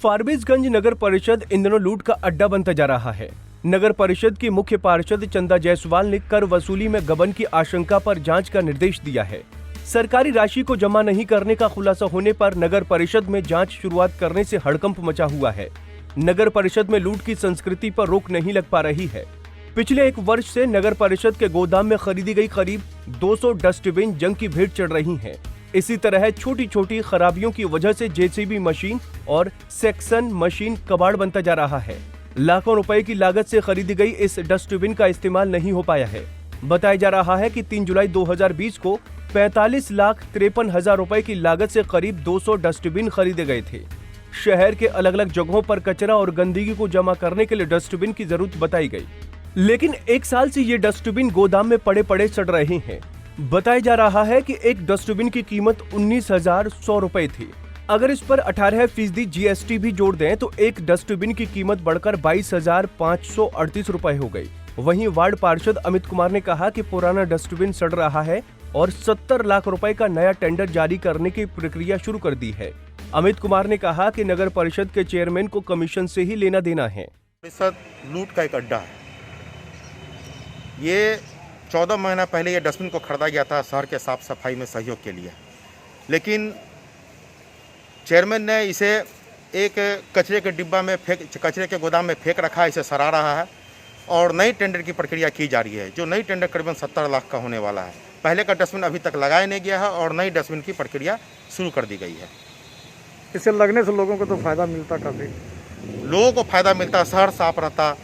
फारबिसगंज नगर परिषद इन दिनों लूट का अड्डा बनता जा रहा है। नगर परिषद की मुख्य पार्षद चंदा जायसवाल ने कर वसूली में गबन की आशंका पर जांच का निर्देश दिया है। सरकारी राशि को जमा नहीं करने का खुलासा होने पर नगर परिषद में जांच शुरुआत करने से हड़कंप मचा हुआ है। नगर परिषद में लूट की संस्कृति पर रोक नहीं लग पा रही है। पिछले एक वर्ष से नगर परिषद के गोदाम में खरीदी गई करीब 200 डस्टबिन जंग की भेंट चढ़ रही हैं। इसी तरह छोटी छोटी खराबियों की वजह से जेसीबी मशीन और सेक्शन मशीन कबाड़ बनता जा रहा है। लाखों रुपए की लागत से खरीदी गई इस डस्टबिन का इस्तेमाल नहीं हो पाया है। बताया जा रहा है कि 3 जुलाई 2020 को 45,53,000 रुपए की लागत से करीब 200 डस्टबिन खरीदे गए थे। शहर के अलग अलग जगहों पर कचरा और गंदगी को जमा करने के लिए डस्टबिन की जरूरत बताई गई, लेकिन एक साल से ये डस्टबिन गोदाम में पड़े पड़े सड़ रहे हैं। बताया जा रहा है कि एक डस्टबिन की कीमत 19,100 रुपए थी। अगर इस पर 18% जीएसटी भी जोड़ दें तो एक डस्टबिन की कीमत बढ़कर 22,538 रुपए हो गई। वहीं वार्ड पार्षद अमित कुमार ने कहा कि पुराना डस्टबिन सड़ रहा है और 70 लाख रुपए का नया टेंडर जारी करने की प्रक्रिया शुरू कर दी है। अमित कुमार ने कहा कि नगर परिषद के चेयरमैन को कमीशन से ही लेना देना है। परिषद लूट का एक अड्डा है। ये 14 महीना पहले ये डस्टबिन को खरीदा गया था शहर के साफ सफाई में सहयोग के लिए, लेकिन चेयरमैन ने इसे एक कचरे के डिब्बा में कचरे के गोदाम में फेंक रखा है, इसे सरा रहा है और नई टेंडर की प्रक्रिया की जा रही है, जो नई टेंडर करीबन 70 लाख का होने वाला है। पहले का डस्टबिन अभी तक लगाया नहीं गया है और नई डस्टबिन की प्रक्रिया शुरू कर दी गई है। इससे लगने से लोगों को तो फायदा मिलता, काफ़ी लोगों को फायदा मिलता, शहर साफ रहता,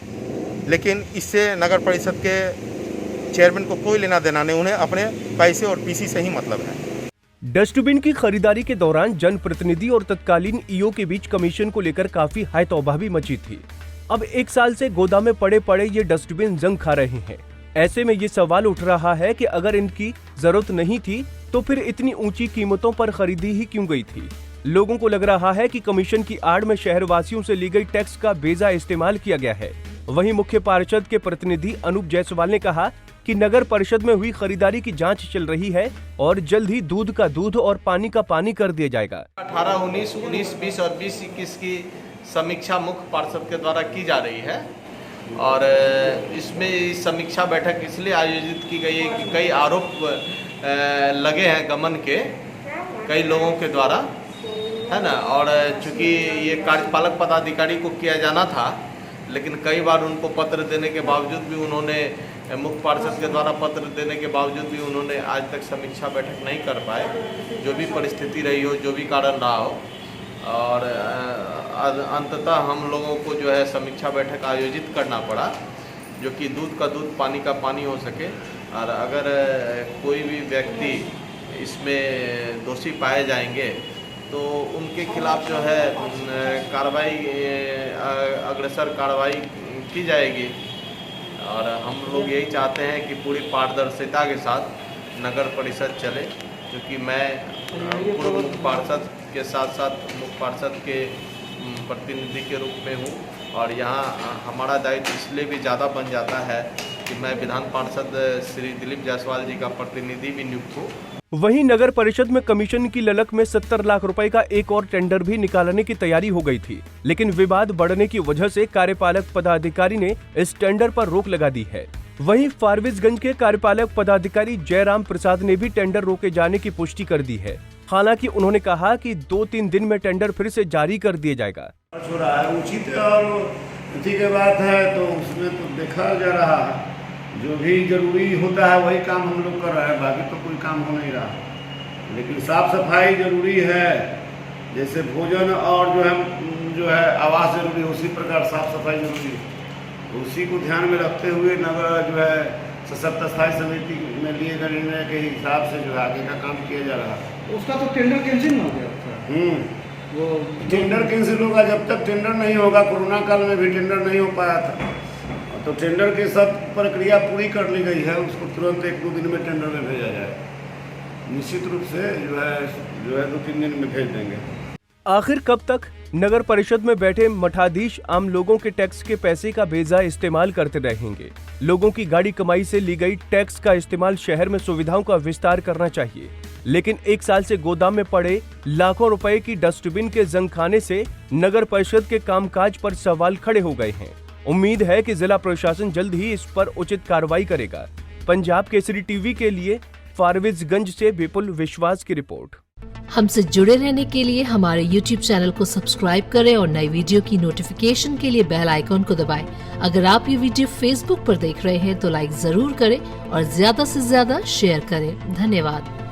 लेकिन इससे नगर परिषद के चेयरमैन को कोई लेना देना नहीं, उन्हें अपने पैसे और पीसी से ही मतलब है। डस्टबिन की खरीदारी के दौरान जनप्रतिनिधि और तत्कालीन ईओ के बीच कमीशन को लेकर काफी हाय तौबा भी मची थी। अब एक साल से गोदाम में पड़े पड़े ये डस्टबिन जंग खा रहे हैं। ऐसे में ये सवाल उठ रहा है कि अगर इनकी जरूरत नहीं थी तो फिर इतनी ऊंची कीमतों पर खरीदी ही क्यों गई थी। लोगों को लग रहा है कि कमीशन की आड़ में शहरवासियों से ली गई टैक्स का बेजा इस्तेमाल किया गया है। वहीं मुख्य पार्षद के प्रतिनिधि अनूप जायसवाल ने कहा कि नगर परिषद में हुई खरीदारी की जांच चल रही है और जल्द ही दूध का दूध और पानी का पानी कर दिया जाएगा। 18, 19, 20 और 20-21 की समीक्षा मुख्य पार्षद के द्वारा की जा रही है और इसमें समीक्षा बैठक इसलिए आयोजित की गई है कि कई आरोप लगे हैं गमन के कई लोगों के द्वारा, है ना, और चूँकि ये कार्यपालक पदाधिकारी को किया जाना था, लेकिन कई बार उनको पत्र देने के बावजूद भी उन्होंने मुख्य पार्षद के द्वारा पत्र देने के बावजूद भी उन्होंने आज तक समीक्षा बैठक नहीं कर पाए। जो भी परिस्थिति रही हो, जो भी कारण रहा हो, और अंततः हम लोगों को जो है समीक्षा बैठक आयोजित करना पड़ा, जो कि दूध का दूध पानी का पानी हो सके। और अगर कोई भी व्यक्ति इसमें दोषी पाए जाएंगे तो उनके खिलाफ जो है कार्रवाई अग्रसर कार्रवाई की जाएगी। और हम लोग यही चाहते हैं कि पूरी पारदर्शिता के साथ नगर परिषद चले, क्योंकि मैं पूर्व मुख्य पार्षद के साथ साथ मुख्य पार्षद के प्रतिनिधि के रूप में हूँ और यहाँ हमारा दायित्व इसलिए भी ज़्यादा बन जाता है कि मैं विधान पार्षद श्री दिलीप जायसवाल जी का प्रतिनिधि भी नियुक्त हूँ। वहीं नगर परिषद में कमीशन की ललक में 70 लाख रुपए का एक और टेंडर भी निकालने की तैयारी हो गई थी, लेकिन विवाद बढ़ने की वजह से कार्यपालक पदाधिकारी ने इस टेंडर पर रोक लगा दी है। वहीं फारबिसगंज के कार्यपालक पदाधिकारी जयराम प्रसाद ने भी टेंडर रोके जाने की पुष्टि कर दी है। हालांकि उन्होंने कहा कि 2-3 दिन में टेंडर फिर से जारी कर दिया जाएगा। उचित और के बात है तो उसमें तो देखा जा रहा है, जो भी जरूरी होता है वही काम हम लोग कर रहे हैं, बाकी तो कोई काम हो नहीं रहा। लेकिन साफ सफाई जरूरी है, जैसे भोजन और जो है आवास जरूरी है, उसी प्रकार साफ सफाई जरूरी है। उसी को ध्यान में रखते हुए नगर जो है सशक्त स्थायी समिति में लिए गए निर्णय के हिसाब से जो है आगे का काम किया जा रहा है। उसका तो टेंडर कैंसिल हो गया। वो टेंडर कैंसिल होगा जब तक टेंडर नहीं होगा। कोरोना काल में भी टेंडर नहीं हो पाया था, तो टेंडर की सब प्रक्रिया पूरी कर ली गई है। उसको तुरंत 1-2 दिन में टेंडर में भेजा जाए। निश्चित रूप से जो है 2-3 दिन में भेज देंगे। आखिर कब तक नगर परिषद में बैठे मठाधीश आम लोगों के टैक्स के पैसे का बेजा इस्तेमाल करते रहेंगे? लोगों की गाड़ी कमाई से ली गई टैक्स का इस्तेमाल शहर में सुविधाओं का विस्तार करना चाहिए। लेकिन 1 साल से गोदाम में पड़े लाखों रुपए की डस्टबिन के जंग खाने से नगर परिषद के कामकाज पर सवाल खड़े हो गए हैं। उम्मीद है कि जिला प्रशासन जल्द ही इस पर उचित कार्रवाई करेगा। पंजाब केसरी टीवी के लिए फारबिसगंज से विपुल विश्वास की रिपोर्ट। हमसे जुड़े रहने के लिए हमारे YouTube चैनल को सब्सक्राइब करें और नई वीडियो की नोटिफिकेशन के लिए बेल आइकॉन को दबाएं। अगर आप ये वीडियो Facebook पर देख रहे हैं तो लाइक जरूर करें और ज्यादा से ज्यादा शेयर करें। धन्यवाद।